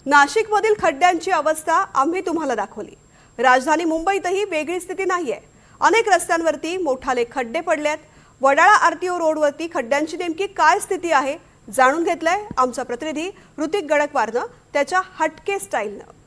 नाशिकमधील खड्ड्यांची अवस्था आम्ही तुम्हाला दाखवली। राजधानी मुंबईतही वेगळी स्थिती नाहीये। अनेक रस्त्यांवरती मोठाले खड्डे पडलेत। वडाळा आरटीओ रोडवरती खड्ड्यांची नेमकी काय स्थिती आहे जाणून घेतलंय आमचा प्रतिनिधी ऋतिक गडकवारनं त्याच्या हटके स्टाईलनं।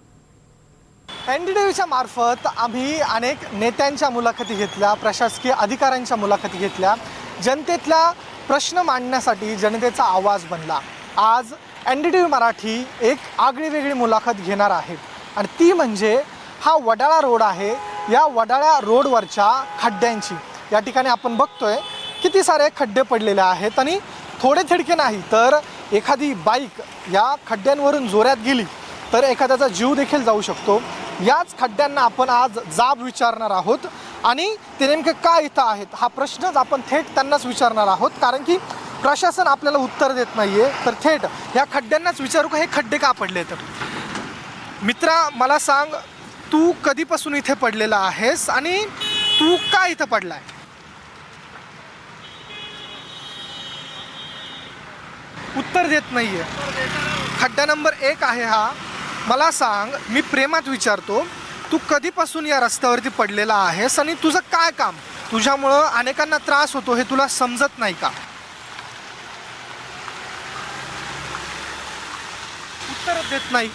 एनडीटीव्हीच्या मार्फत आम्ही अनेक नेत्यांच्या मुलाखती घेतल्या, प्रशासकीय अधिकाऱ्यांच्या मुलाखती घेतल्या, जनतेतला प्रश्न मांडण्यासाठी जनतेचा आवाज बनला। आज एनडीटीव्ही मराठी एक आगळीवेगळी मुलाखत घेणार आहे आणि ती म्हणजे हा वडाळा रोड आहे। या वडाळा रोडवरच्या खड्ड्यांची या ठिकाणी आपण बघतोय किती सारे खड्डे पडलेले आहेत आणि थोडे थिडके नाही तर एखादी बाईक या खड्ड्यांवरून जोरात गेली तर एखाद्याचा जीव देखील जाऊ शकतो। याच खड्ड्यांना आपण आज जाब विचारणार आहोत आणि ते नेमके का इथं आहेत हा प्रश्नच आपण थेट त्यांनाच विचारणार आहोत, कारण की प्रशासन आपल्याला उत्तर देत नाहीये। तर थेट या खड्ड्यांनाच विचारू का हे खड्डे का पडलेत। मित्रा, मला सांग, तू कधीपासून इथे पडलेला आहेस आणि तू का इथं पडलाय? उत्तर देत नाहीये। खड्डा नंबर 1 आहे हा। मला सांग, मी प्रेमात विचारतो, तू कधीपासून या रस्त्यावरती पडलेला आहेस आणि तुझं काय काम? तुझ्यामुळं अनेकांना त्रास होतो हे तुला समजत नाही का? उत्तर देत नाही।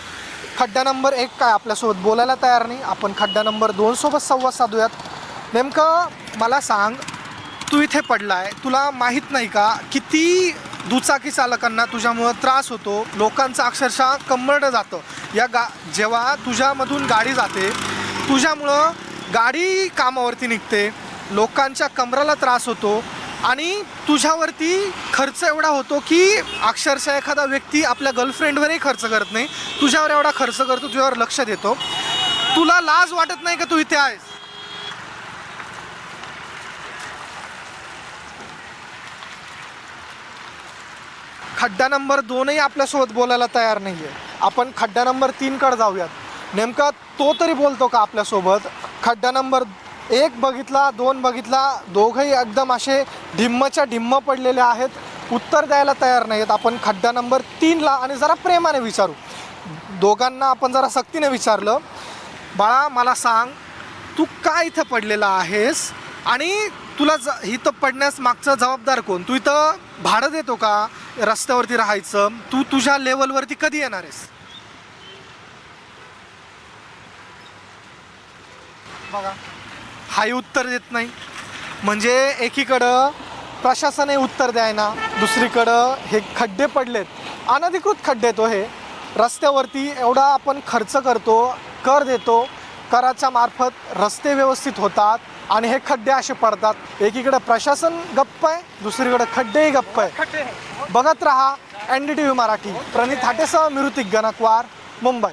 खड्डा नंबर 1 काय आपल्यासोबत बोलायला तयार नाही। आपण खड्डा नंबर 2 सोबत संवाद साधूयात। नेमकं मला सांग, तू इथे पडलाय, तुला माहीत नाही का किती दुचाकी चालकांना तुझ्यामुळं त्रास होतो? लोकांचं अक्षरशः कंबरडं जातं या जेव्हा तुझ्यामधून गाडी जाते, तुझ्यामुळं गाडी कामावरती निघते, लोकांच्या कमराला त्रास होतो आणि तुझ्यावरती खर्च एवढा होतो की अक्षरशः एखादा व्यक्ती आपल्या गर्लफ्रेंडवरही खर्च करत नाही, तुझ्यावर एवढा खर्च करतो, तुझ्यावर लक्ष देतो। तुला लाज वाटत नाही का तू इथे आहेस? खड्डा नंबर 2ही आपल्यासोबत बोलायला तयार नाही आहे। आपण खड्डा नंबर 3 कडे जाऊयात। नेमका तो तरी बोलतो का आपल्यासोबत? खड्डा नंबर 1 बघितला, 2 बघितला, दोघंही एकदम असे ढिम्मच्या ढिम्म पडलेले आहेत, उत्तर द्यायला तयार नाही आहेत। आपण खड्डा नंबर 3ला आणि जरा प्रेमाने विचारू। दोघांना आपण जरा सक्तीने विचारलं, बाळा मला सांग, तू का इथं पडलेला आहेस आणि तुला इथं पडण्यास मागचा जबाबदार कोण? तू इथं भाडं देतो का रस्त्यावरती राहायचं? तू तुझ्या लेवलवरती कधी येणार आहेस? बघा, हाही उत्तर देत नाही। म्हणजे एकीकडं प्रशासनही उत्तर द्यायना, दुसरीकडं हे खड्डे पडलेत, अनधिकृत खड्डे तो हे रस्त्यावरती एवढा आपण खर्च करतो, कर देतो, कराच्या मार्फत रस्ते व्यवस्थित होतात आणि हे खड्डे असे पडतात। एकीकडे प्रशासन गप्प आहे, दुसरीकडे खड्डेही गप्प आहे। बघत रहा एनडीटीव्ही मराठी। प्रणित हाटेसह मी ऋतिक गणकवार, मुंबई।